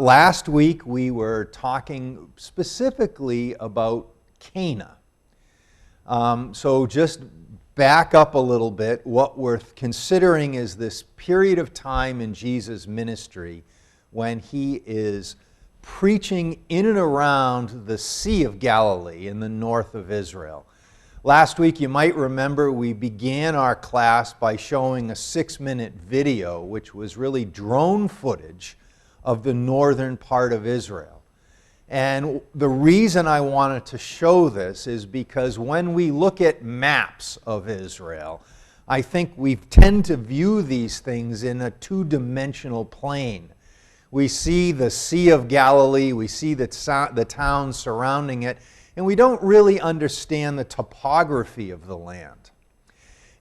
Last week we were talking specifically about Cana. So just back up a little bit. What we're considering is this period of time in Jesus' ministry when he is preaching in and around the Sea of Galilee in the north of Israel. Last week, you might remember, we began our class by showing a 6-minute video, which was really drone footage of the northern part of Israel. And the reason I wanted to show this is because when we look at maps of Israel, I think we tend to view these things in a two-dimensional plane. We see the Sea of Galilee, we see the towns surrounding it, and we don't really understand the topography of the land.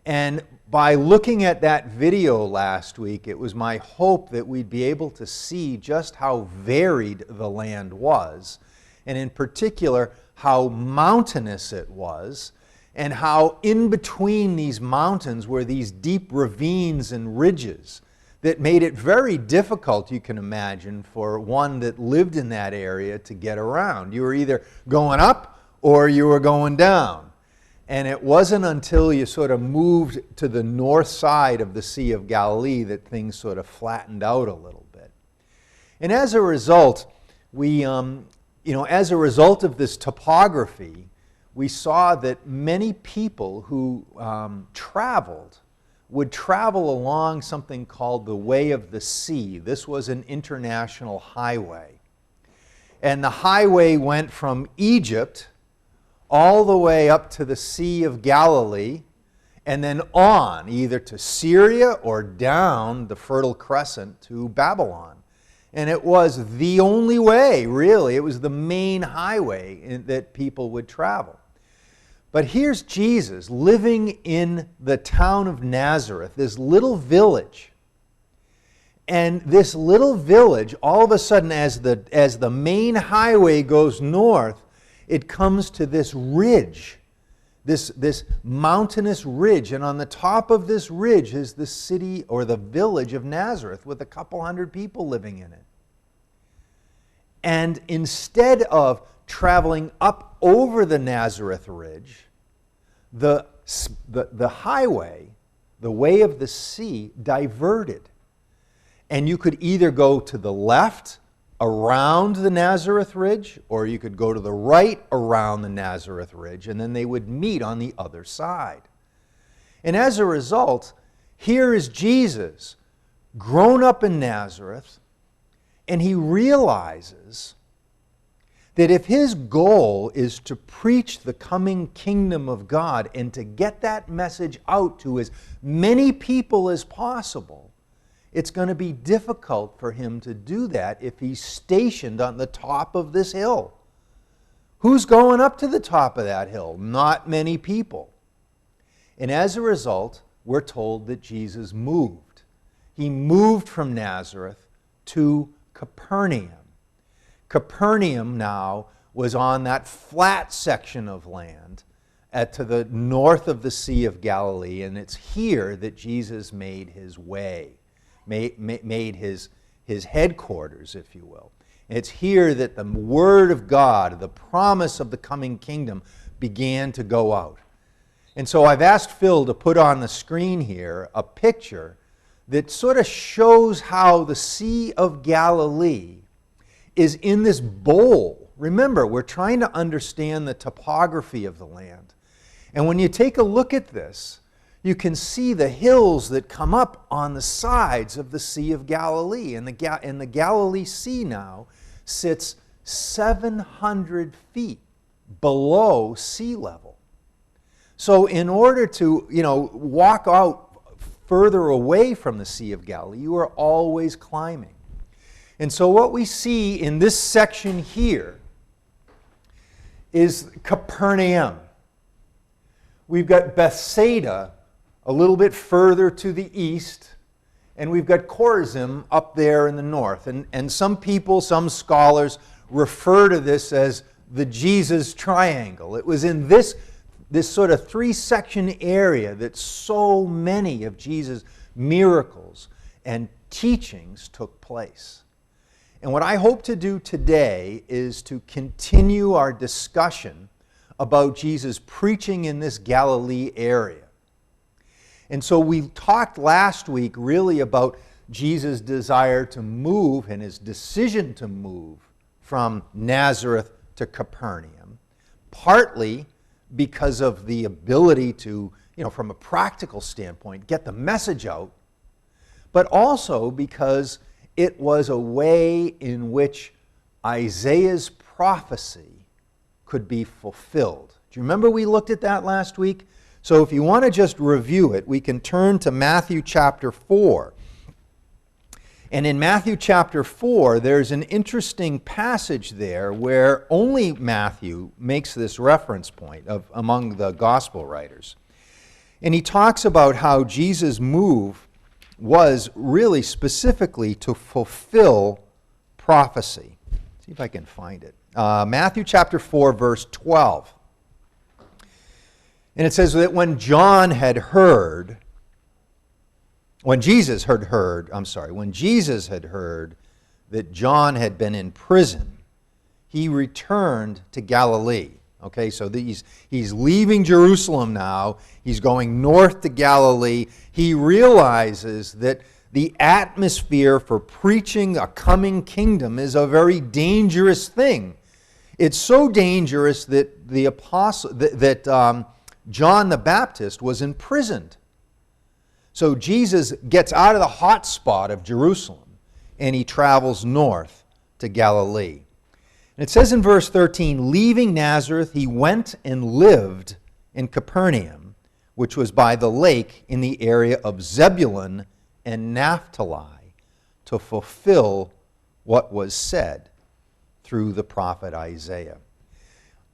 And by looking at that video last week, it was my hope that we'd be able to see just how varied the land was, and in particular, how mountainous it was, and how in between these mountains were these deep ravines and ridges that made it very difficult, you can imagine, for one that lived in that area to get around. You were either going up or you were going down. And it wasn't until you sort of moved to the north side of the Sea of Galilee that things sort of flattened out a little bit. And as a result, as a result of this topography, we saw that many people who traveled would travel along something called the Way of the Sea. This was an international highway. And the highway went from Egypt all the way up to the Sea of Galilee, and then on, either to Syria or down the Fertile Crescent to Babylon. And it was the only way, really. It was the main highway that people would travel. But here's Jesus living in the town of Nazareth, this little village. And this little village, all of a sudden, as the main highway goes north, it comes to this ridge, this mountainous ridge. And on the top of this ridge is the city or the village of Nazareth with a couple hundred people living in it. And instead of traveling up over the Nazareth ridge, the highway, the Way of the Sea, diverted. And you could either go to the left around the Nazareth ridge, or you could go to the right around the Nazareth ridge, and then they would meet on the other side. And as a result, here is Jesus, grown up in Nazareth, and he realizes that if his goal is to preach the coming kingdom of God and to get that message out to as many people as possible, it's going to be difficult for him to do that if he's stationed on the top of this hill. Who's going up to the top of that hill? Not many people. And as a result, we're told that Jesus moved. He moved from Nazareth to Capernaum. Capernaum now was on that flat section of land to the north of the Sea of Galilee, and it's here that Jesus made his way. Made his headquarters, if you will. And it's here that the Word of God, the promise of the coming kingdom, began to go out. And so I've asked Phil to put on the screen here a picture that sort of shows how the Sea of Galilee is in this bowl. Remember, we're trying to understand the topography of the land. And when you take a look at this, you can see the hills that come up on the sides of the Sea of Galilee. And the Galilee Sea now sits 700 feet below sea level. So in order to, walk out further away from the Sea of Galilee, you are always climbing. And so what we see in this section here is Capernaum. We've got Bethsaida a little bit further to the east, and we've got Chorazin up there in the north. And some people, some scholars, refer to this as the Jesus Triangle. It was in this sort of three-section area that so many of Jesus' miracles and teachings took place. And what I hope to do today is to continue our discussion about Jesus preaching in this Galilee area. And so we talked last week really about Jesus' desire to move and his decision to move from Nazareth to Capernaum, partly because of the ability to, from a practical standpoint, get the message out, but also because it was a way in which Isaiah's prophecy could be fulfilled. Do you remember we looked at that last week? So if you want to just review it, we can turn to Matthew chapter 4. And in Matthew chapter 4, there's an interesting passage there where only Matthew makes this reference point among the gospel writers. And he talks about how Jesus' move was really specifically to fulfill prophecy. See if I can find it. Matthew chapter 4, verse 12. And it says that when Jesus had heard that John had been in prison, he returned to Galilee. Okay, so he's leaving Jerusalem now. He's going north to Galilee. He realizes that the atmosphere for preaching a coming kingdom is a very dangerous thing. It's so dangerous that John the Baptist was imprisoned. So Jesus gets out of the hot spot of Jerusalem and he travels north to Galilee. And it says in verse 13, leaving Nazareth, he went and lived in Capernaum, which was by the lake in the area of Zebulun and Naphtali, to fulfill what was said through the prophet Isaiah.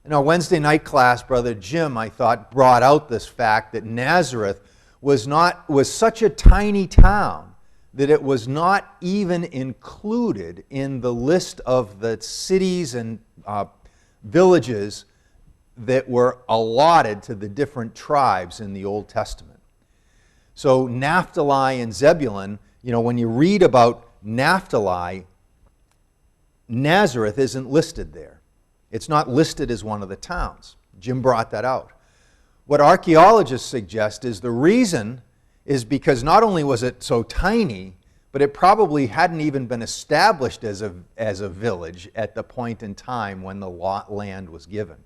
In our Wednesday night class, Brother Jim, I thought, brought out this fact that Nazareth was such a tiny town that it was not even included in the list of the cities and villages that were allotted to the different tribes in the Old Testament. So Naphtali and Zebulun, when you read about Naphtali, Nazareth isn't listed there. It's not listed as one of the towns. Jim brought that out. What archaeologists suggest is the reason is because not only was it so tiny, but it probably hadn't even been established as a village at the point in time when the land was given.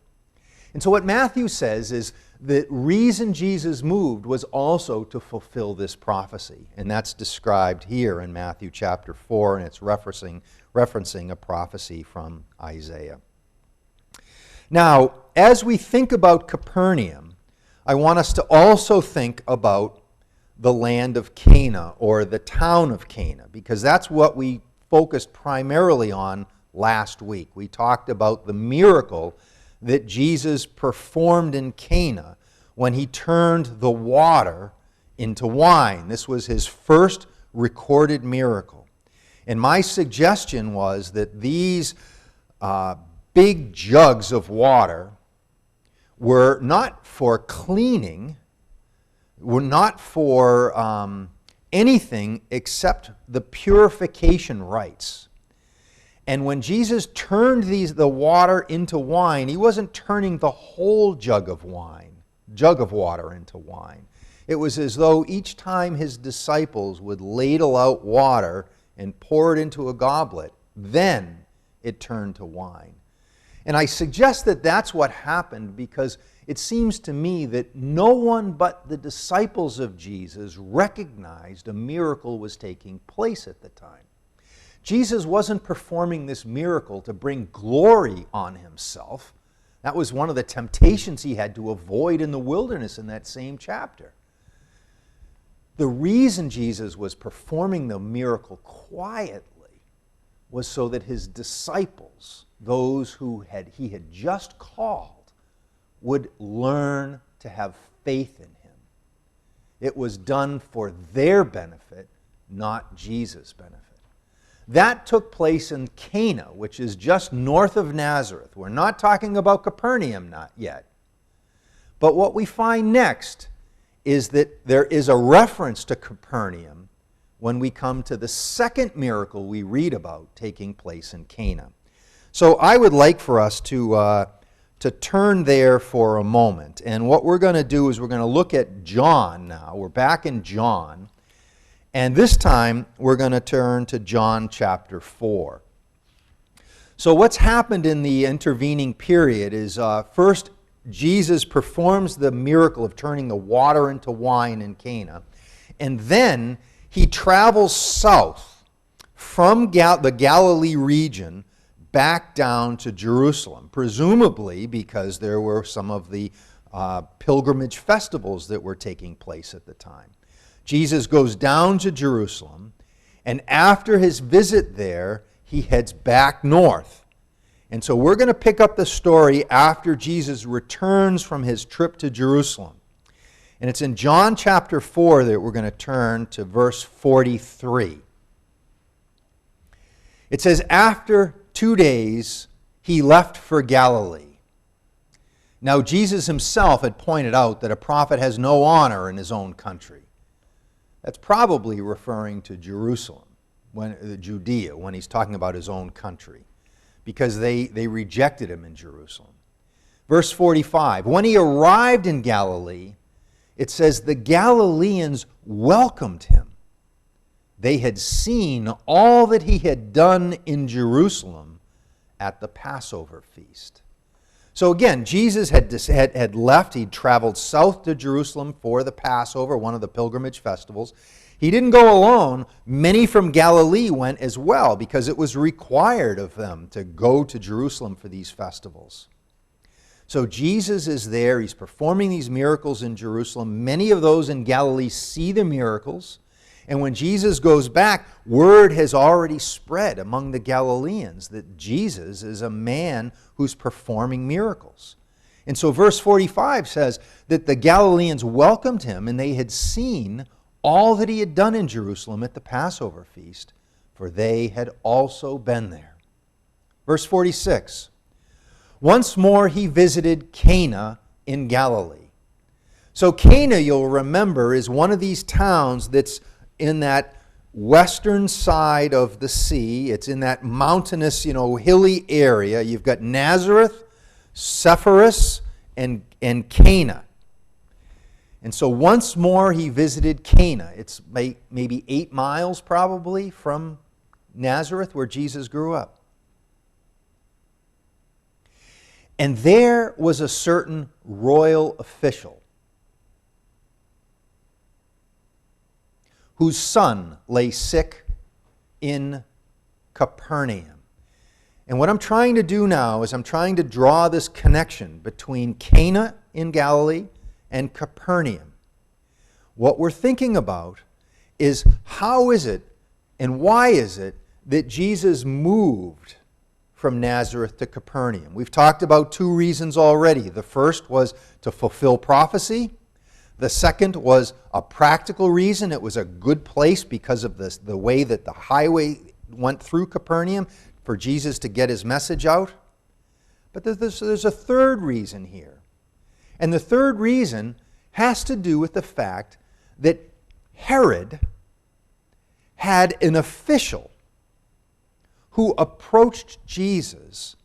And so what Matthew says is the reason Jesus moved was also to fulfill this prophecy. And that's described here in Matthew chapter 4, and it's referencing a prophecy from Isaiah. Now, as we think about Capernaum, I want us to also think about the land of Cana, or the town of Cana, because that's what we focused primarily on last week. We talked about the miracle that Jesus performed in Cana when he turned the water into wine. This was his first recorded miracle. And my suggestion was that these big jugs of water were not for cleaning, were not for anything except the purification rites. And when Jesus turned the water into wine, he wasn't turning the whole jug of water into wine. It was as though each time his disciples would ladle out water and pour it into a goblet, then it turned to wine. And I suggest that that's what happened because it seems to me that no one but the disciples of Jesus recognized a miracle was taking place at the time. Jesus wasn't performing this miracle to bring glory on himself. That was one of the temptations he had to avoid in the wilderness in that same chapter. The reason Jesus was performing the miracle quietly was so that his disciples, those who he had just called, would learn to have faith in him. It was done for their benefit, not Jesus' benefit. That took place in Cana, which is just north of Nazareth. We're not talking about Capernaum not yet. But what we find next is that there is a reference to Capernaum when we come to the second miracle we read about taking place in Cana. So I would like for us to turn there for a moment. And what we're going to do is we're going to look at John now. We're back in John. And this time we're going to turn to John chapter 4. So what's happened in the intervening period is first Jesus performs the miracle of turning the water into wine in Cana. And then he travels south from the Galilee region back down to Jerusalem, presumably because there were some of the pilgrimage festivals that were taking place at the time. Jesus goes down to Jerusalem, and after his visit there, he heads back north. And so we're going to pick up the story after Jesus returns from his trip to Jerusalem. And it's in John chapter 4 that we're going to turn to verse 43. It says, after 2 days, he left for Galilee. Now, Jesus himself had pointed out that a prophet has no honor in his own country. That's probably referring to Jerusalem, Judea, when he's talking about his own country, because they rejected him in Jerusalem. Verse 45, when he arrived in Galilee, it says the Galileans welcomed him. They had seen all that he had done in Jerusalem at the Passover feast. So again, Jesus had left. He'd traveled south to Jerusalem for the Passover, one of the pilgrimage festivals. He didn't go alone. Many from Galilee went as well because it was required of them to go to Jerusalem for these festivals. So Jesus is there. He's performing these miracles in Jerusalem. Many of those in Galilee see the miracles. And when Jesus goes back, word has already spread among the Galileans that Jesus is a man who's performing miracles. And so verse 45 says that the Galileans welcomed him, and they had seen all that he had done in Jerusalem at the Passover feast, for they had also been there. Verse 46, once more he visited Cana in Galilee. So Cana, you'll remember, is one of these towns that's in that western side of the sea. It's in that mountainous, hilly area. You've got Nazareth, Sepphoris, and Cana. And so once more he visited Cana. It's maybe 8 miles probably from Nazareth, where Jesus grew up. And there was a certain royal official whose son lay sick in Capernaum. And what I'm trying to do now is I'm trying to draw this connection between Cana in Galilee and Capernaum. What we're thinking about is how is it and why is it that Jesus moved from Nazareth to Capernaum? We've talked about 2 reasons already. The first was to fulfill prophecy. The second was a practical reason. It was a good place because of the way that the highway went through Capernaum for Jesus to get his message out. But there's a third reason here. And the third reason has to do with the fact that Herod had an official who approached Jesus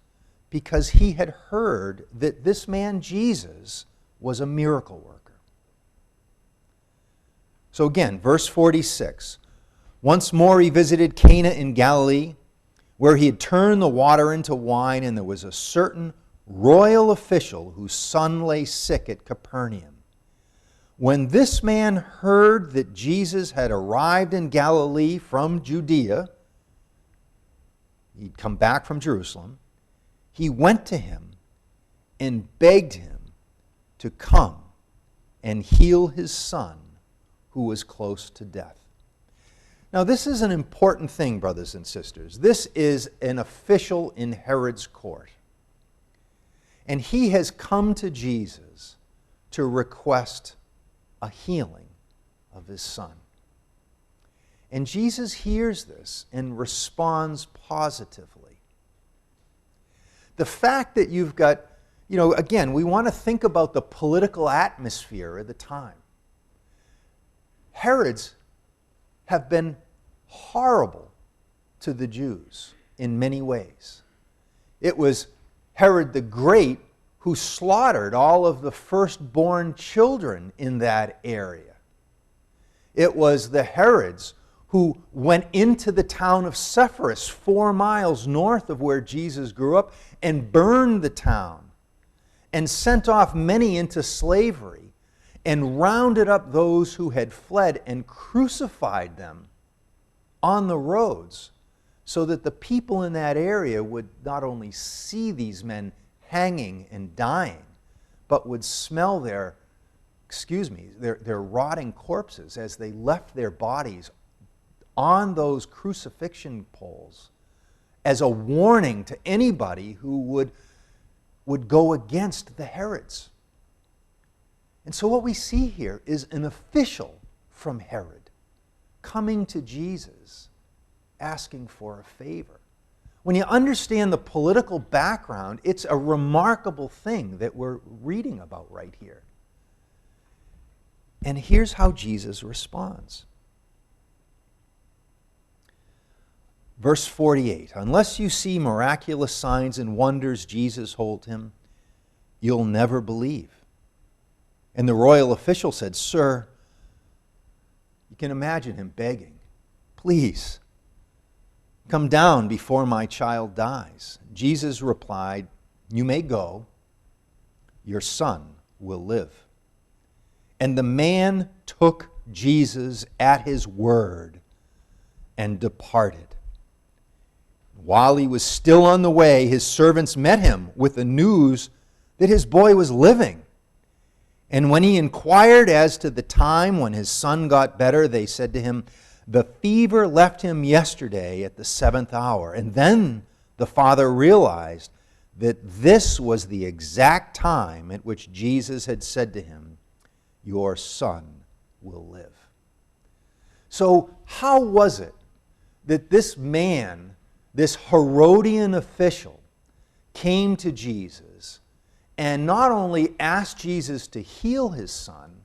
because he had heard that this man Jesus was a miracle worker. So again, verse 46. Once more he visited Cana in Galilee, where he had turned the water into wine, and there was a certain royal official whose son lay sick at Capernaum. When this man heard that Jesus had arrived in Galilee from Judea, he'd come back from Jerusalem, he went to him and begged him to come and heal his son, who was close to death. Now, this is an important thing, brothers and sisters. This is an official in Herod's court. And he has come to Jesus to request a healing of his son. And Jesus hears this and responds positively. The fact that you've got, again, we want to think about the political atmosphere at the time. Herods have been horrible to the Jews in many ways. It was Herod the Great who slaughtered all of the firstborn children in that area. It was the Herods who went into the town of Sepphoris, 4 miles north of where Jesus grew up, and burned the town and sent off many into slavery and rounded up those who had fled and crucified them on the roads, so that the people in that area would not only see these men hanging and dying, but would smell their rotting corpses as they left their bodies on those crucifixion poles, as a warning to anybody who would go against the Herods. And so what we see here is an official from Herod coming to Jesus asking for a favor. When you understand the political background, it's a remarkable thing that we're reading about right here. And here's how Jesus responds. Verse 48, unless you see miraculous signs and wonders, Jesus told him, you'll never believe. And the royal official said, Sir, you can imagine him begging, please, come down before my child dies. Jesus replied, you may go, your son will live. And the man took Jesus at his word and departed. While he was still on the way, his servants met him with the news that his boy was living. And when he inquired as to the time when his son got better, they said to him, the fever left him yesterday at the 7th hour. And then the father realized that this was the exact time at which Jesus had said to him, your son will live. So how was it that this man, this Herodian official, came to Jesus and not only asked Jesus to heal his son,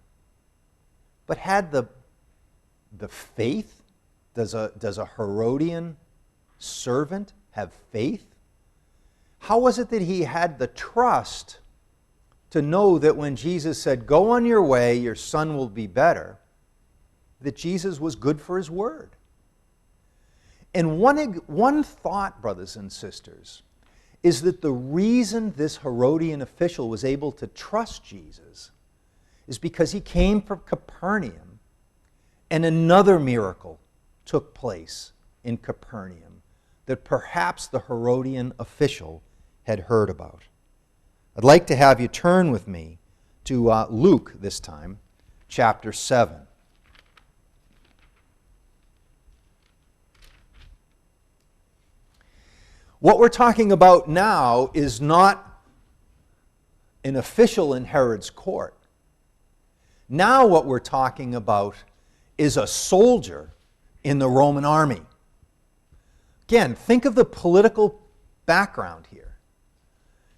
but had the faith? Does a Herodian servant have faith? How was it that he had the trust to know that when Jesus said, go on your way, your son will be better, that Jesus was good for his word? And one thought, brothers and sisters, is that the reason this Herodian official was able to trust Jesus is because he came from Capernaum and another miracle took place in Capernaum that perhaps the Herodian official had heard about. I'd like to have you turn with me to Luke this time, chapter 7. What we're talking about now is not an official in Herod's court. Now what we're talking about is a soldier in the Roman army. Again, think of the political background here.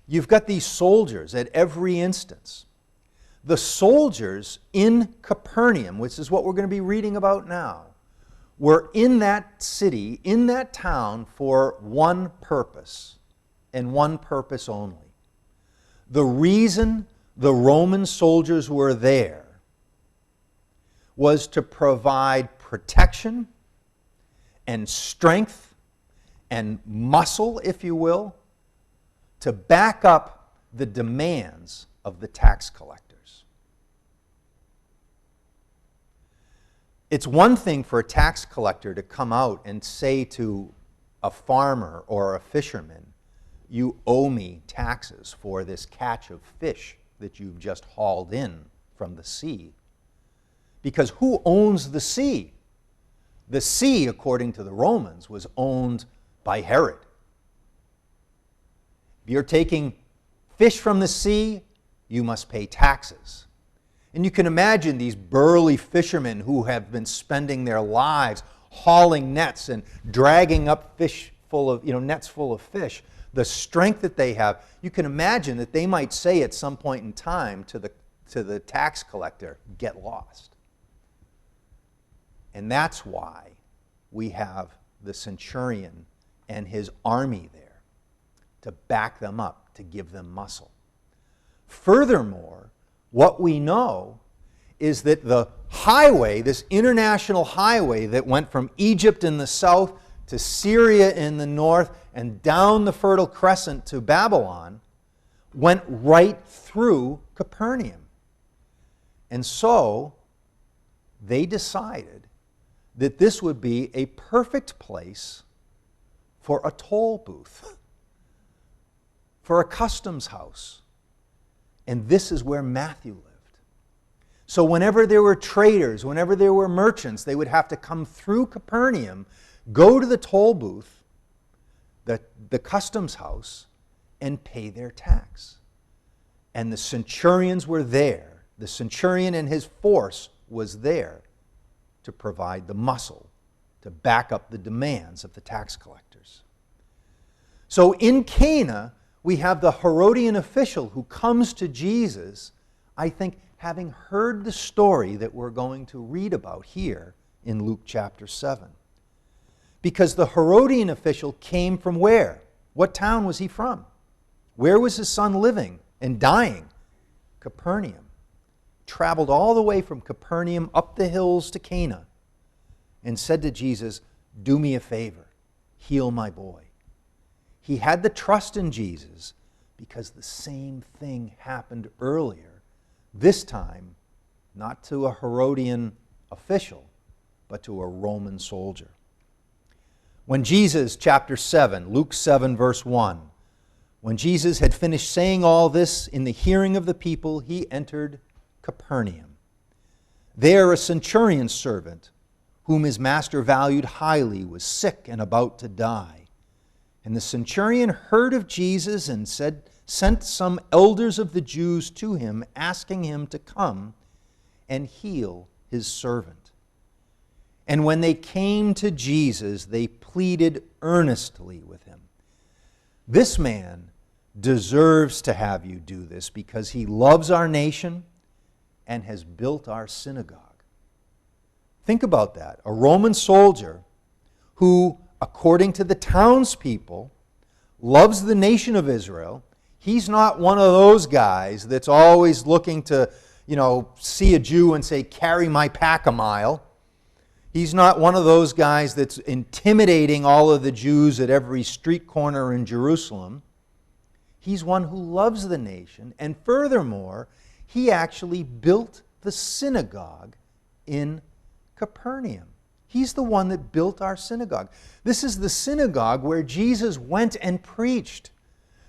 You've got these soldiers at every instance. The soldiers in Capernaum, which is what we're going to be reading about now, were in that city, in that town, for one purpose, and one purpose only. The reason the Roman soldiers were there was to provide protection and strength and muscle, if you will, to back up the demands of the tax collectors. It's one thing for a tax collector to come out and say to a farmer or a fisherman, you owe me taxes for this catch of fish that you've just hauled in from the sea. Because who owns the sea? The sea, according to the Romans, was owned by Herod. If you're taking fish from the sea, you must pay taxes. And you can imagine these burly fishermen who have been spending their lives hauling nets and dragging up fish full of, nets full of fish. The strength that they have, you can imagine that they might say at some point in time to the tax collector, get lost. And that's why we have the centurion and his army there to back them up, to give them muscle. Furthermore, what we know is that the highway, this international highway that went from Egypt in the south to Syria in the north and down the Fertile Crescent to Babylon, went right through Capernaum. And so they decided that this would be a perfect place for a toll booth, for a customs house. And this is where Matthew lived. So whenever there were traders, whenever there were merchants, they would have to come through Capernaum, go to the toll booth, the customs house, and pay their tax. And the centurions were there. The centurion and his force was there to provide the muscle to back up the demands of the tax collectors. So in Cana, we have the Herodian official who comes to Jesus, I think, having heard the story that we're going to read about here in Luke chapter 7. Because the Herodian official came from where? What town was he from? Where was his son living and dying? Capernaum. Traveled all the way from Capernaum up the hills to Cana and said to Jesus, "Do me a favor, heal my boy." He had the trust in Jesus because the same thing happened earlier, this time not to a Herodian official, but to a Roman soldier. When Jesus, chapter 7, Luke 7, verse 1, when Jesus had finished saying all this in the hearing of the people, he entered Capernaum. There a centurion's servant, whom his master valued highly, was sick and about to die. And the centurion heard of Jesus and sent some elders of the Jews to him, asking him to come and heal his servant. And when they came to Jesus, they pleaded earnestly with him, "This man deserves to have you do this because he loves our nation and has built our synagogue." Think about that. A Roman soldier who, according to the townspeople, loves the nation of Israel. He's not one of those guys that's always looking to, see a Jew and say, "Carry my pack a mile." He's not one of those guys that's intimidating all of the Jews at every street corner in Jerusalem. He's one who loves the nation, and furthermore, he actually built the synagogue in Capernaum. He's the one that built our synagogue. This is the synagogue where Jesus went and preached.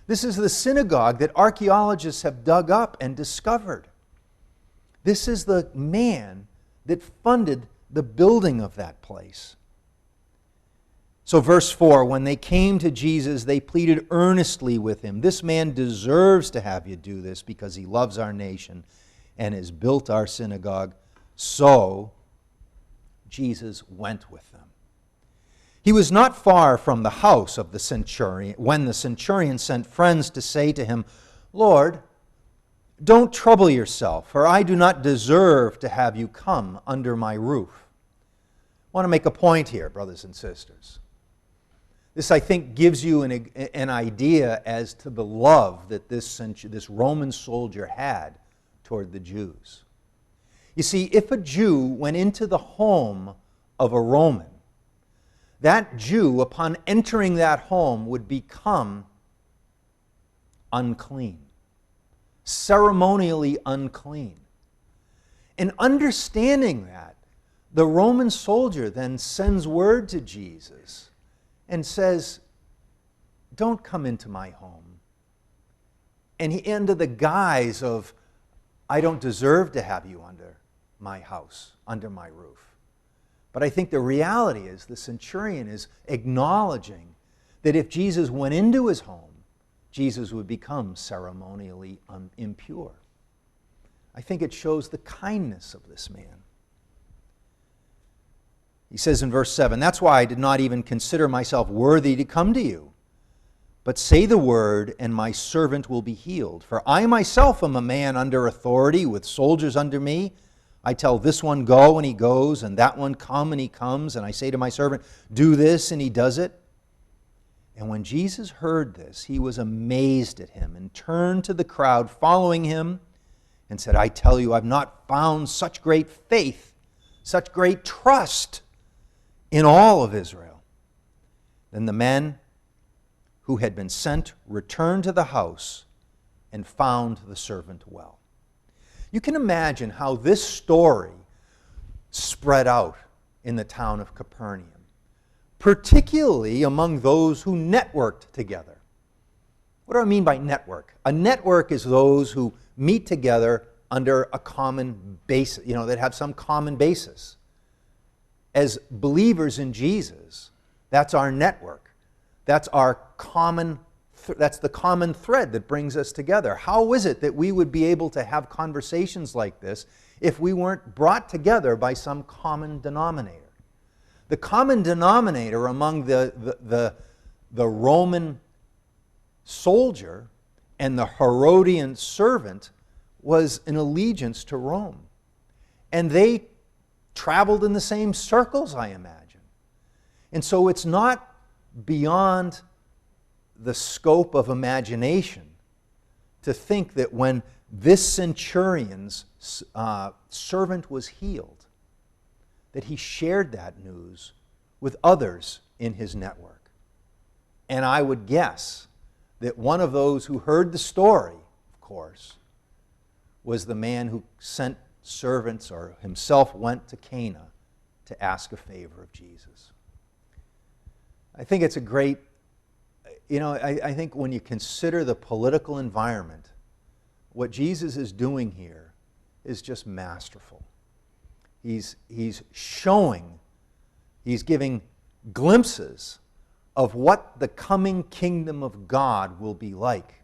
This is the synagogue that archaeologists have dug up and discovered. This is the man that funded the building of that place. So verse 4, when they came to Jesus, they pleaded earnestly with him, "This man deserves to have you do this because he loves our nation and has built our synagogue." So Jesus went with them. He was not far from the house of the centurion when the centurion sent friends to say to him, "Lord, don't trouble yourself, for I do not deserve to have you come under my roof." I want to make a point here, brothers and sisters. This, I think, gives you an idea as to the love that this Roman soldier had toward the Jews. You see, if a Jew went into the home of a Roman, that Jew, upon entering that home, would become unclean, ceremonially unclean. And understanding that, the Roman soldier then sends word to Jesus and says, "Don't come into my home." And he, under the guise of, "I don't deserve to have you under my house, under my roof." But I think the reality is the centurion is acknowledging that if Jesus went into his home, Jesus would become ceremonially impure. I think it shows the kindness of this man. He says in verse 7, "That's why I did not even consider myself worthy to come to you. But say the word, and my servant will be healed. For I myself am a man under authority, with soldiers under me. I tell this one, go, and he goes, and that one, come, and he comes, and I say to my servant, do this, and he does it. And when Jesus heard this, he was amazed at him and turned to the crowd following him and said, I tell you, I've not found such great faith, such great trust in all of Israel. Then the men who had been sent returned to the house and found the servant well. You can imagine how this story spread out in the town of Capernaum, particularly among those who networked together. What do I mean by network? A network is those who meet together under a common basis, that have some common basis. As believers in Jesus, that's our network. That's our common that's the common thread that brings us together. How is it that we would be able to have conversations like this if we weren't brought together by some common denominator? The common denominator among the Roman soldier and the Herodian servant was an allegiance to Rome. And they traveled in the same circles, I imagine. And so it's not beyond the scope of imagination to think that when this centurion's servant was healed, that he shared that news with others in his network. And I would guess that one of those who heard the story, of course, was the man who sent servants or himself went to Cana to ask a favor of Jesus. I think it's a great, I think when you consider the political environment, what Jesus is doing here is just masterful. He's giving glimpses of what the coming kingdom of God will be like.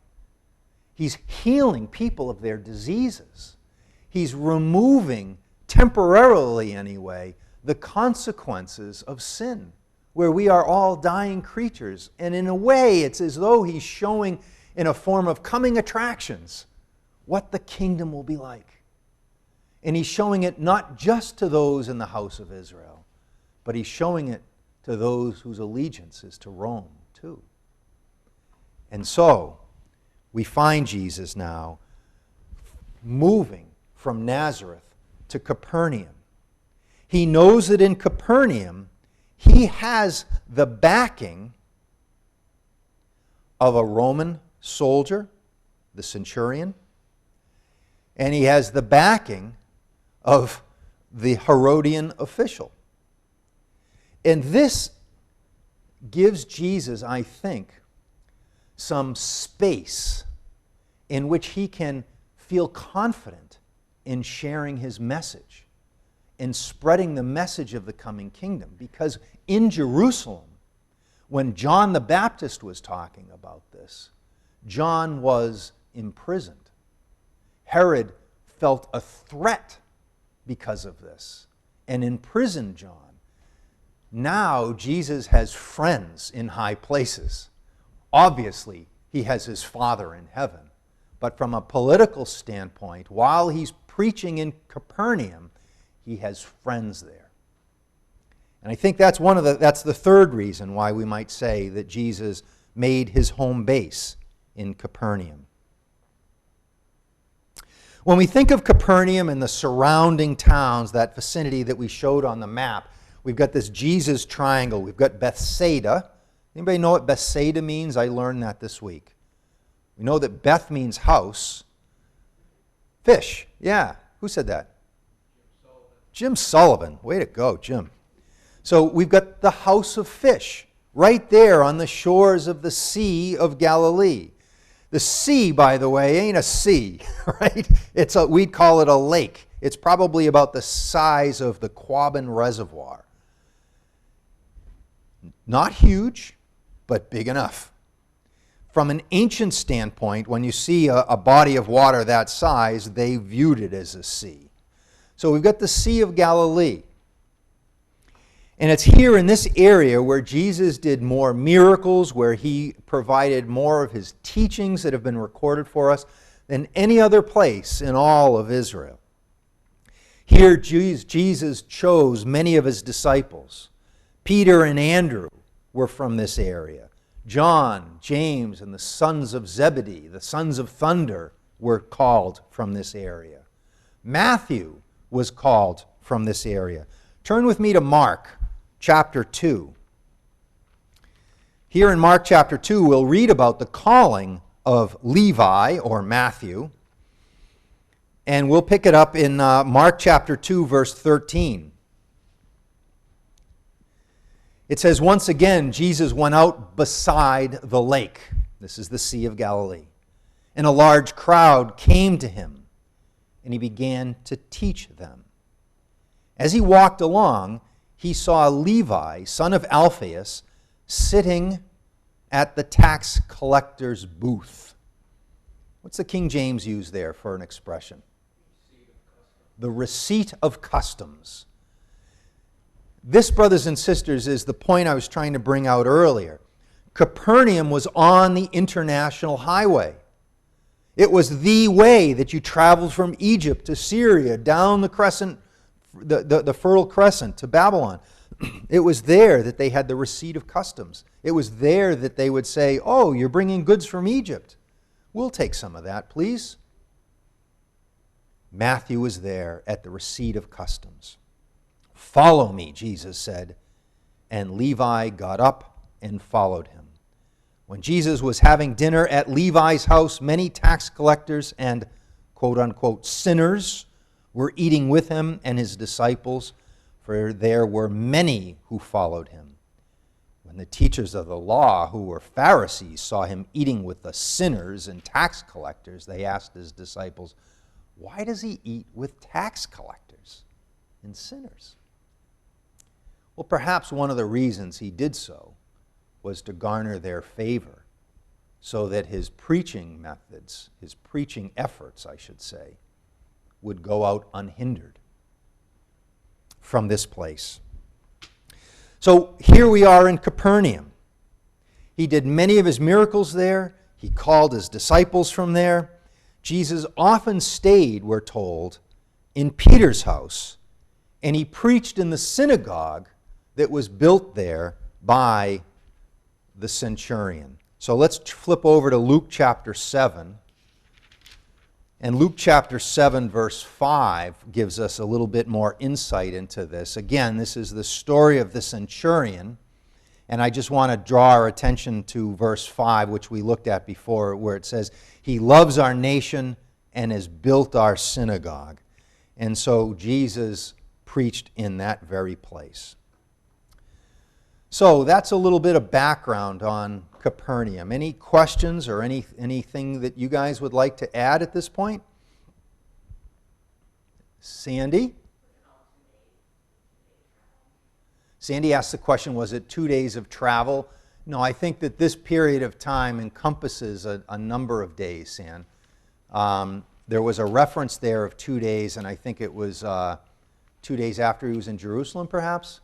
He's healing people of their diseases. He's removing, temporarily anyway, the consequences of sin, where we are all dying creatures. And in a way, it's as though he's showing in a form of coming attractions what the kingdom will be like. And he's showing it not just to those in the house of Israel, but he's showing it to those whose allegiance is to Rome too. And so, we find Jesus now moving from Nazareth to Capernaum. He knows that in Capernaum, he has the backing of a Roman soldier, the centurion, and he has the backing of the Herodian official. And this gives Jesus, I think, some space in which he can feel confident in sharing his message, in spreading the message of the coming kingdom. Because in Jerusalem, when John the Baptist was talking about this, John was imprisoned. Herod felt a threat because of this and imprisoned John. Now Jesus has friends in high places. Obviously, he has his Father in heaven. But from a political standpoint, while he's preaching in Capernaum, he has friends there. And I think that's that's the third reason why we might say that Jesus made his home base in Capernaum. When we think of Capernaum and the surrounding towns, that vicinity that we showed on the map, we've got this Jesus triangle. We've got Bethsaida. Anybody know what Bethsaida means? I learned that this week. We know that Beth means house. Fish. Yeah. Who said that? Jim Sullivan. Way to go, Jim. So we've got the house of fish right there on the shores of the Sea of Galilee. The sea, by the way, ain't a sea, right? We'd call it a lake. It's probably about the size of the Quabbin Reservoir. Not huge, but big enough. From an ancient standpoint, when you see a body of water that size, they viewed it as a sea. So we've got the Sea of Galilee. And it's here in this area where Jesus did more miracles, where he provided more of his teachings that have been recorded for us than any other place in all of Israel. Here Jesus chose many of his disciples. Peter and Andrew were from this area. John, James, and the sons of Zebedee, the sons of thunder, were called from this area. Matthew was called from this area. Turn with me to Mark chapter 2. Here in Mark chapter 2, we'll read about the calling of Levi, or Matthew, and we'll pick it up in Mark chapter 2, verse 13. It says, once again, Jesus went out beside the lake. This is the Sea of Galilee. And a large crowd came to him, and he began to teach them. As he walked along, he saw Levi, son of Alphaeus, sitting at the tax collector's booth. What's the King James use there for an expression? The receipt of customs. This, brothers and sisters, is the point I was trying to bring out earlier. Capernaum was on the international highway. It was the way that you traveled from Egypt to Syria, down the crescent, the Fertile Crescent to Babylon. It was there that they had the receipt of customs. It was there that they would say, oh, you're bringing goods from Egypt. We'll take some of that, please. Matthew was there at the receipt of customs. Follow me, Jesus said, and Levi got up and followed him. When Jesus was having dinner at Levi's house, many tax collectors and quote-unquote sinners were eating with him and his disciples, for there were many who followed him. When the teachers of the law, who were Pharisees, saw him eating with the sinners and tax collectors, they asked his disciples, why does he eat with tax collectors and sinners? Well, perhaps one of the reasons he did so was to garner their favor, so that his preaching methods, his preaching efforts, I should say, would go out unhindered from this place. So here we are in Capernaum. He did many of his miracles there. He called his disciples from there. Jesus often stayed, we're told, in Peter's house, and he preached in the synagogue that was built there by the centurion. So let's flip over to Luke chapter 7. And Luke chapter 7, verse 5 gives us a little bit more insight into this. Again, this is the story of the centurion. And I just want to draw our attention to verse 5, which we looked at before, where it says, he loves our nation and has built our synagogue. And so Jesus preached in that very place. So that's a little bit of background on Capernaum. Any questions or anything that you guys would like to add at this point? Sandy? Sandy asked the question, was it 2 days of travel? No, I think that this period of time encompasses a number of days, San. There was a reference there of 2 days, and I think it was 2 days after he was in Jerusalem, perhaps?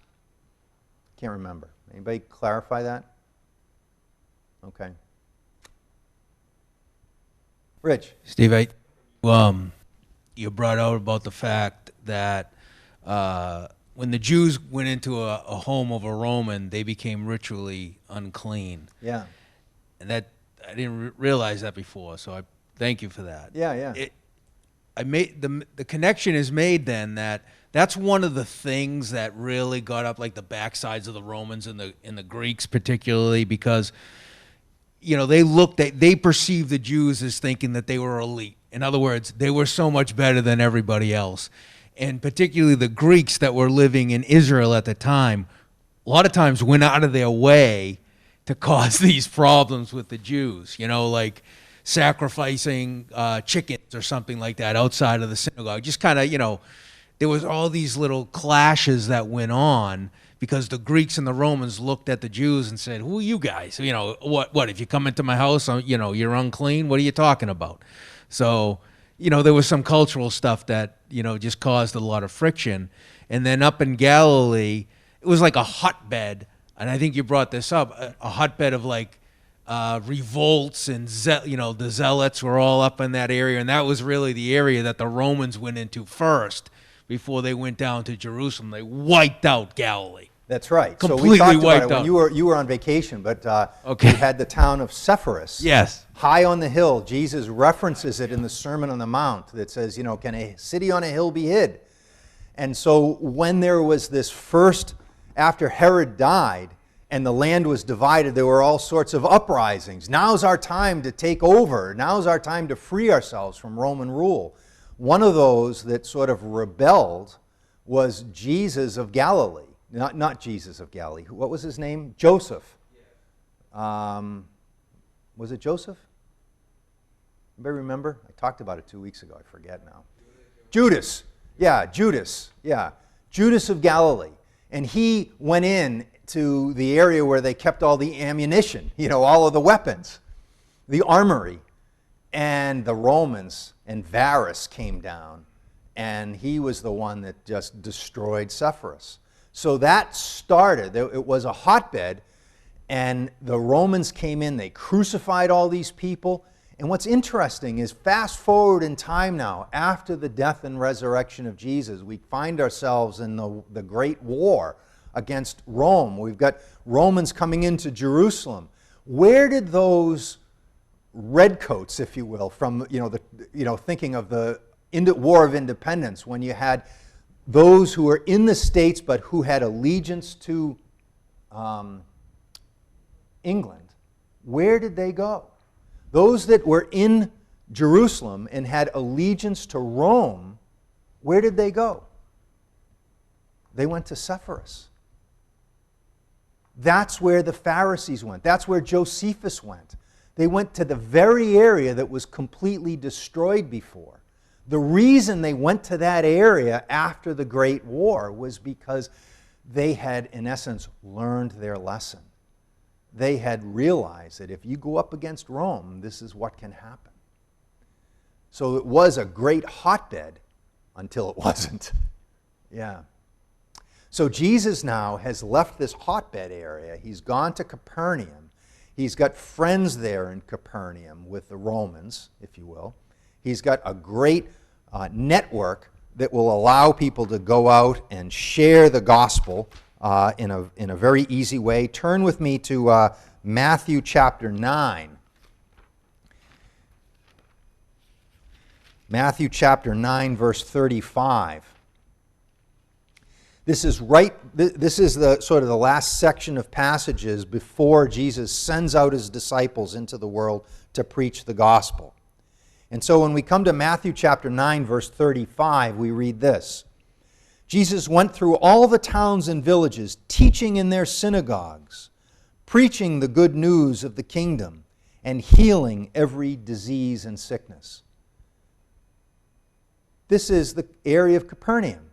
Can't remember. Anybody clarify that? Okay. Rich. Steve, you brought out about the fact that when the Jews went into a home of a Roman, they became ritually unclean. Yeah. And that I didn't realize that before, so I thank you for that. Yeah. The connection is made then that's one of the things that really got up like the backsides of the Romans and the Greeks particularly, because they perceived the Jews as thinking that they were elite. In other words, they were so much better than everybody else. And particularly the Greeks that were living in Israel at the time, a lot of times went out of their way to cause these problems with the Jews, like sacrificing chickens or something like that outside of the synagogue. Just kind of, there was all these little clashes that went on because the Greeks and the Romans looked at the Jews and said, who are you guys? What if you come into my house, you're unclean? What are you talking about? So, there was some cultural stuff that, just caused a lot of friction. And then up in Galilee, it was like a hotbed, and I think you brought this up, a hotbed of like revolts and, the zealots were all up in that area, and that was really the area that the Romans went into first before they went down to Jerusalem. They wiped out Galilee. That's right. Completely so we talked about wiped it when out. you were on vacation, but Okay. you had the town of Sepphoris. Yes. High on the hill. Jesus references it in the Sermon on the Mount that says, can a city on a hill be hid? And so when there was this first, after Herod died and the land was divided, there were all sorts of uprisings. Now's our time to take over. Now's our time to free ourselves from Roman rule. One of those that sort of rebelled was Jesus of Galilee. Not Jesus of Galilee. What was his name? Joseph. Was it Joseph? Anybody remember? I talked about it 2 weeks ago. I forget now. Judas. Yeah, Judas. Yeah. Judas of Galilee. And he went in to the area where they kept all the ammunition, all of the weapons, the armory. And the Romans and Varus came down, and he was the one that just destroyed Sepphoris. So that started, it was a hotbed, and the Romans came in, they crucified all these people. And what's interesting is, fast forward in time now, after the death and resurrection of Jesus, we find ourselves in the Great War against Rome. We've got Romans coming into Jerusalem. Where did those redcoats, if you will, from thinking of the War of Independence, when you had those who were in the States but who had allegiance to England, where did they go? Those that were in Jerusalem and had allegiance to Rome, where did they go? They went to Sepphoris. That's where the Pharisees went. That's where Josephus went. They went to the very area that was completely destroyed before. The reason they went to that area after the Great War was because they had, in essence, learned their lesson. They had realized that if you go up against Rome, this is what can happen. So it was a great hotbed until it wasn't. Yeah. So Jesus now has left this hotbed area. He's gone to Capernaum. He's got friends there in Capernaum with the Romans, if you will. He's got a great network that will allow people to go out and share the gospel in a very easy way. Turn with me to Matthew chapter 9. Matthew chapter 9, verse 35. This is the sort of the last section of passages before Jesus sends out his disciples into the world to preach the gospel. And so when we come to Matthew chapter 9, verse 35, we read this. Jesus went through all the towns and villages, teaching in their synagogues, preaching the good news of the kingdom, and healing every disease and sickness. This is the area of Capernaum.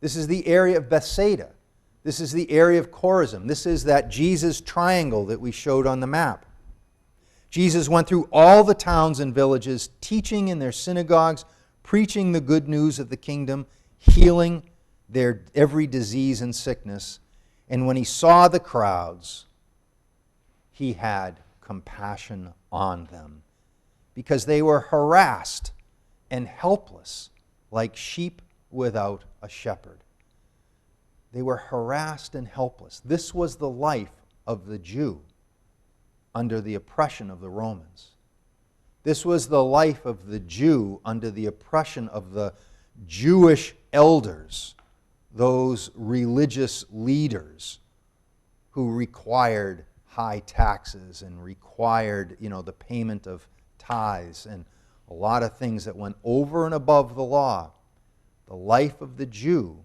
This is the area of Bethsaida. This is the area of Chorazin. This is that Jesus triangle that we showed on the map. Jesus went through all the towns and villages, teaching in their synagogues, preaching the good news of the kingdom, healing their every disease and sickness. And when he saw the crowds, he had compassion on them, because they were harassed and helpless like sheep without a shepherd. They were harassed and helpless. This was the life of the Jew under the oppression of the Romans. This was the life of the Jew under the oppression of the Jewish elders, those religious leaders who required high taxes and required, the payment of tithes and a lot of things that went over and above the law. The life of the Jew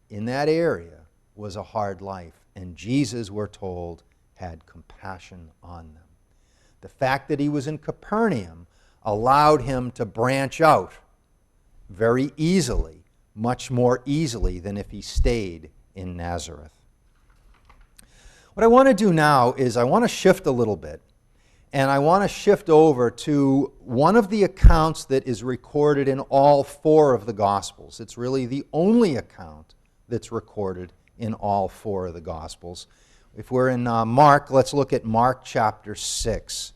in that area was a hard life, and Jesus, we're told, had compassion on them. The fact that he was in Capernaum allowed him to branch out very easily, much more easily than if he stayed in Nazareth. What I want to do now is I want to shift a little bit, and I want to shift over to one of the accounts that is recorded in all four of the Gospels. It's really the only account that's recorded in all four of the Gospels. If we're in Mark, let's look at Mark chapter 6.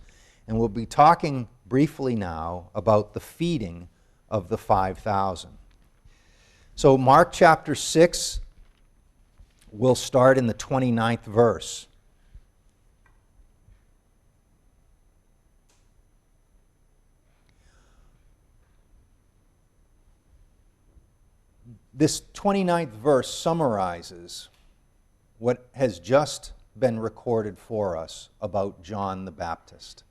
And we'll be talking briefly now about the feeding of the 5,000. So Mark chapter 6, we'll start in the 29th verse. This 29th verse summarizes what has just been recorded for us about John the Baptist.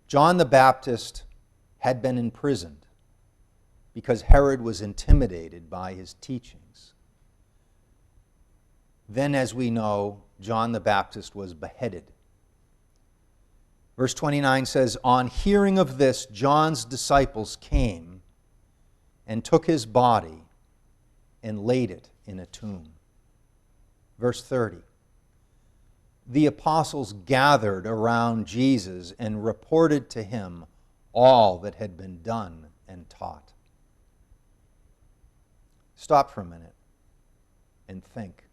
John the Baptist had been imprisoned because Herod was intimidated by his teachings. Then, as we know, John the Baptist was beheaded. Verse 29 says, "On hearing of this, John's disciples came and took his body and laid it in a tomb." Verse 30, "The apostles gathered around Jesus and reported to him all that had been done and taught." Stop for a minute and think.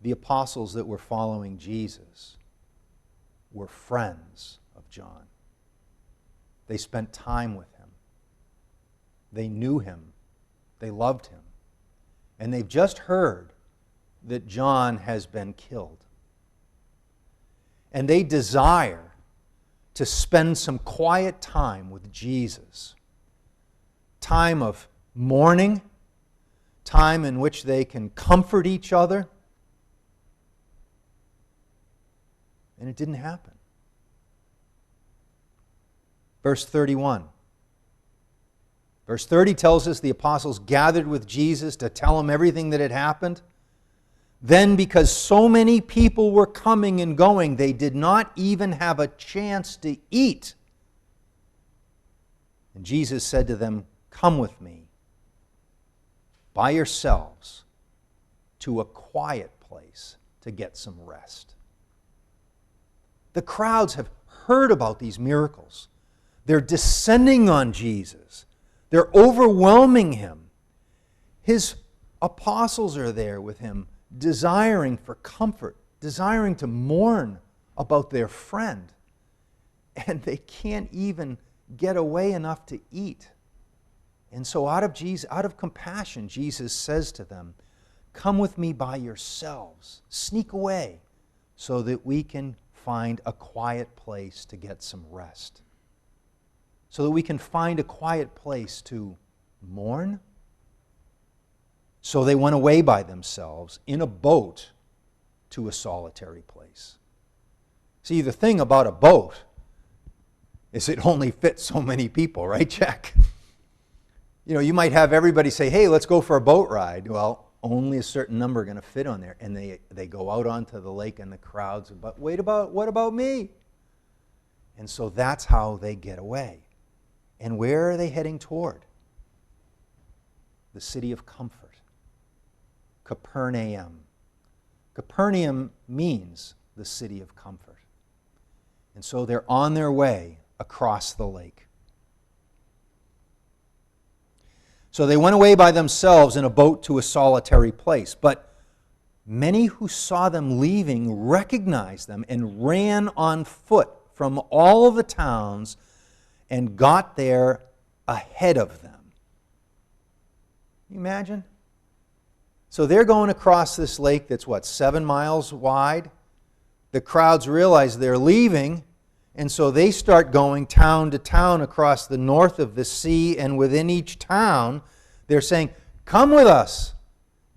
The apostles that were following Jesus were friends of John. They spent time with him. They knew him. They loved him. And they've just heard that John has been killed. And they desire to spend some quiet time with Jesus. Time of mourning, time in which they can comfort each other. And it didn't happen. Verse 31. Verse 30 tells us the apostles gathered with Jesus to tell him everything that had happened. Then, because so many people were coming and going, they did not even have a chance to eat. And Jesus said to them, "Come with me by yourselves to a quiet place to get some rest." The crowds have heard about these miracles. They're descending on Jesus. They're overwhelming him. His apostles are there with him, desiring for comfort, desiring to mourn about their friend. And they can't even get away enough to eat. And so out of compassion, Jesus says to them, "Come with me by yourselves. Sneak away so that we can find a quiet place to get some rest. So that we can find a quiet place to mourn." So they went away by themselves in a boat to a solitary place. See, the thing about a boat is it only fits so many people, right, Jack? You know, you might have everybody say, "Hey, let's go for a boat ride." Well, only a certain number are going to fit on there. And they go out onto the lake and the crowds, but what about me? And so that's how they get away. And where are they heading toward? The city of comfort, Capernaum. Capernaum means the city of comfort. And so they're on their way across the lake. So they went away by themselves in a boat to a solitary place. But many who saw them leaving recognized them and ran on foot from all the towns and got there ahead of them. Can you imagine? So they're going across this lake that's 7 miles wide. The crowds realize they're leaving, and so they start going town to town across the north of the sea, and within each town, they're saying, "Come with us.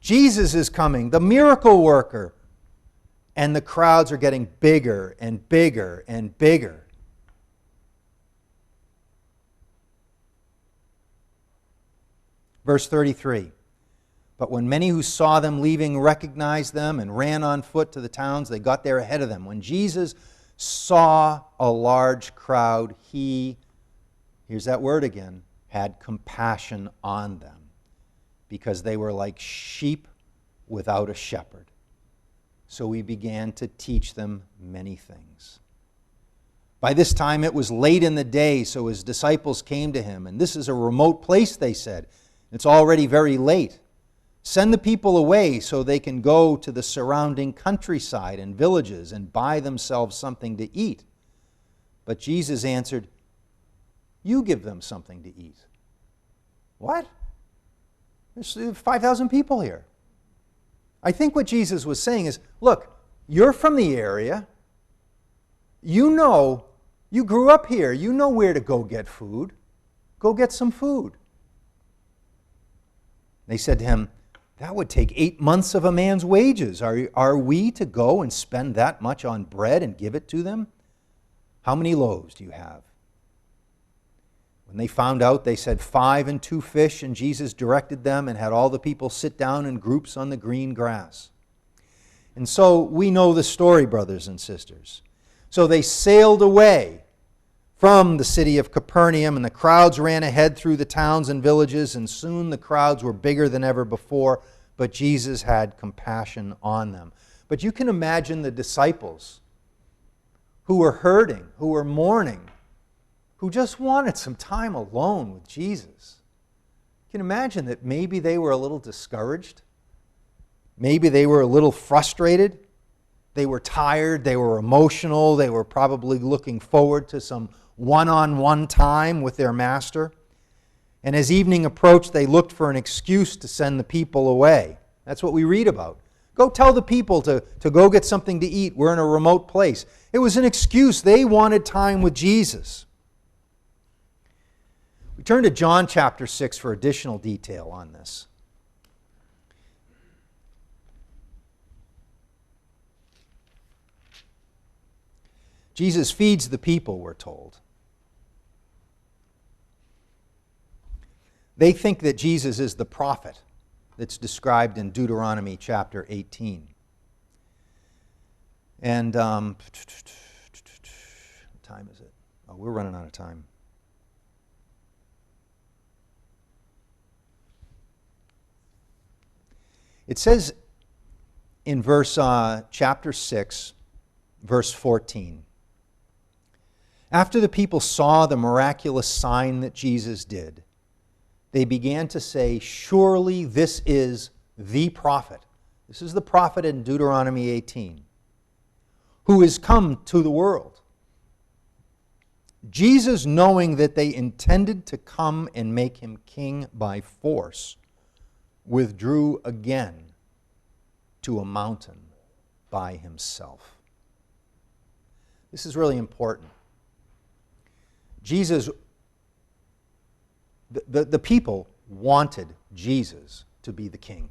Jesus is coming, the miracle worker." And the crowds are getting bigger and bigger and bigger. Verse 33. But when many who saw them leaving recognized them and ran on foot to the towns, they got there ahead of them. When Jesus saw a large crowd, he, here's that word again, had compassion on them, because they were like sheep without a shepherd. So he began to teach them many things. By this time it was late in the day, so his disciples came to him. And this is a remote place, they said. It's already very late. Send the people away so they can go to the surrounding countryside and villages and buy themselves something to eat. But Jesus answered, "You give them something to eat." What? There's 5,000 people here. I think what Jesus was saying is, look, you're from the area. You know, you grew up here. You know where to go get food. Go get some food. They said to him, that would take 8 months of a man's wages. Are we to go and spend that much on bread and give it to them? How many loaves do you have? When they found out, they said 5 and 2 fish, and Jesus directed them and had all the people sit down in groups on the green grass. And so we know the story, brothers and sisters. So they sailed away from the city of Capernaum, and the crowds ran ahead through the towns and villages, and soon the crowds were bigger than ever before, but Jesus had compassion on them. But you can imagine the disciples who were hurting, who were mourning, who just wanted some time alone with Jesus. You can imagine that maybe they were a little discouraged. Maybe they were a little frustrated. They were tired. They were emotional. They were probably looking forward to some one-on-one time with their master. And as evening approached, they looked for an excuse to send the people away. That's what we read about. Go tell the people to go get something to eat. We're in a remote place. It was an excuse. They wanted time with Jesus. We turn to John chapter 6 for additional detail on this. Jesus feeds the people, we're told. They think that Jesus is the prophet that's described in Deuteronomy chapter 18. And what time is it? Oh, we're running out of time. It says in chapter 6, verse 14, after the people saw the miraculous sign that Jesus did, they began to say, surely this is the prophet. This is the prophet in Deuteronomy 18, who is come to the world. Jesus, knowing that they intended to come and make him king by force, withdrew again to a mountain by himself. This is really important. Jesus, the people wanted Jesus to be the king.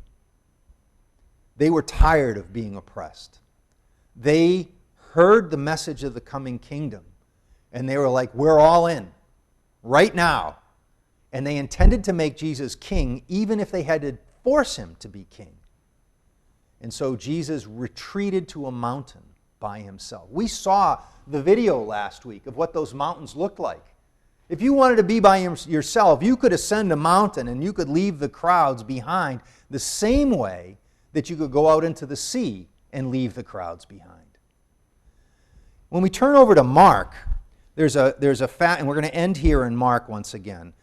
They were tired of being oppressed. They heard the message of the coming kingdom, and they were like, we're all in, right now. And they intended to make Jesus king, even if they had to force him to be king. And so Jesus retreated to a mountain by himself. We saw the video last week of what those mountains looked like. If you wanted to be by yourself, you could ascend a mountain and you could leave the crowds behind the same way that you could go out into the sea and leave the crowds behind. When we turn over to Mark, and we're going to end here in Mark once again.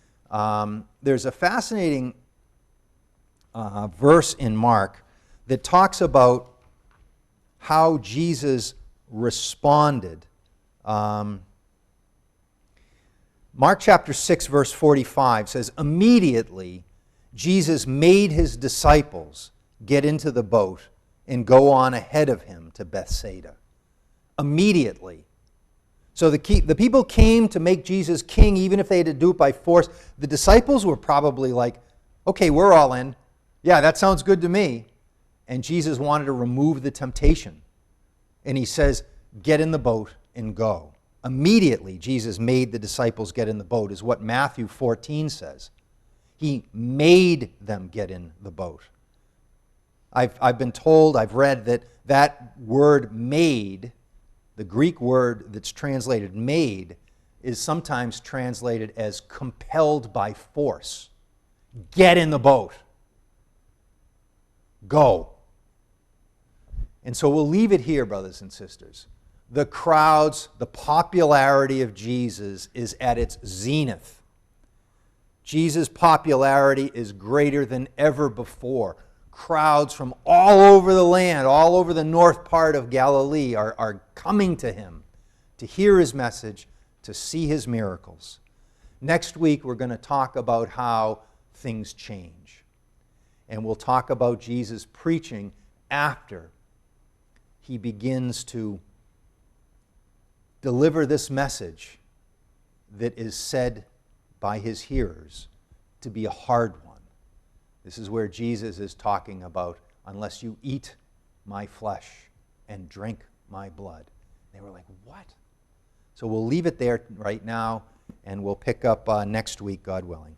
There's a fascinating verse in Mark that talks about how Jesus responded. Mark chapter 6, verse 45 says, immediately Jesus made his disciples get into the boat and go on ahead of him to Bethsaida. Immediately. So the people came to make Jesus king, even if they had to do it by force. The disciples were probably like, okay, we're all in. Yeah, that sounds good to me. And Jesus wanted to remove the temptation. And he says, get in the boat and go. Immediately, Jesus made the disciples get in the boat, is what Matthew 14 says. He made them get in the boat. I've been told, I've read that word made, the Greek word that's translated made, is sometimes translated as compelled by force. Get in the boat. Go. And so we'll leave it here, brothers and sisters. The crowds, the popularity of Jesus is at its zenith. Jesus' popularity is greater than ever before. Crowds from all over the land, all over the north part of Galilee are coming to him to hear his message, to see his miracles. Next week, we're going to talk about how things change. And we'll talk about Jesus preaching after he begins to deliver this message that is said by his hearers to be a hard one. This is where Jesus is talking about, unless you eat my flesh and drink my blood. They were like, what? So we'll leave it there right now, and we'll pick up next week, God willing.